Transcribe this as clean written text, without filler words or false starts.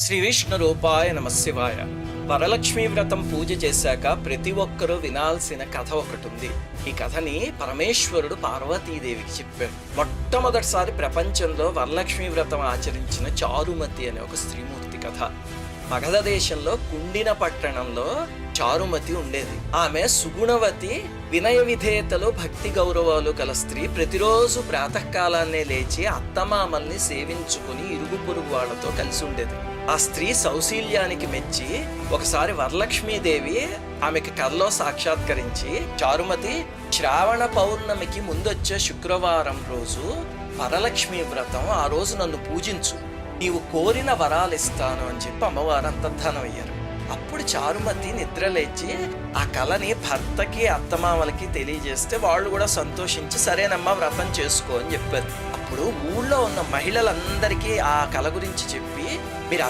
శ్రీ విష్ణు రూపాయ నమ శివాయ. వరలక్ష్మీ వ్రతం పూజ చేశాక ప్రతి ఒక్కరూ వినాల్సిన కథ ఒకటి ఉంది. ఈ కథని పరమేశ్వరుడు పార్వతీదేవికి చెప్పాడు. మొట్టమొదటిసారి ప్రపంచంలో వరలక్ష్మీ వ్రతం ఆచరించిన చారుమతి అనే ఒక స్త్రీమూర్తి కథ. మగధ దేశంలో కుండిన పట్టణంలో చారుమతి ఉండేది. ఆమె సుగుణవతి, వినయ విధేయతలు, భక్తి గౌరవాలు గల స్త్రీ. ప్రతిరోజు ప్రాతకాలాన్నే లేచి అత్తమామల్ని సేవించుకుని ఇరుగు పొరుగు వాళ్లతో కలిసి ఉండేది. ఆ స్త్రీ సౌశీల్యానికి మెచ్చి ఒకసారి వరలక్ష్మీదేవి ఆమెకి కల్లో సాక్షాత్కరించి, చారుమతి, శ్రావణ పౌర్ణమికి ముందొచ్చే శుక్రవారం రోజు వరలక్ష్మీ వ్రతం, ఆ రోజు నన్ను పూజించు, నీవు కోరిన వరాలు ఇస్తాను అని చెప్పి అమ్మవారు అంతర్ధానం అయ్యారు. అప్పుడు చారుమతి నిద్రలేచి ఆ కళని భర్తకి అత్తమామలకి తెలియజేస్తే వాళ్ళు కూడా సంతోషించి సరేనమ్మా వ్రతం చేసుకో అని చెప్పారు. అప్పుడు ఊళ్ళో ఉన్న మహిళలందరికీ ఆ కళ గురించి చెప్పి, మీరు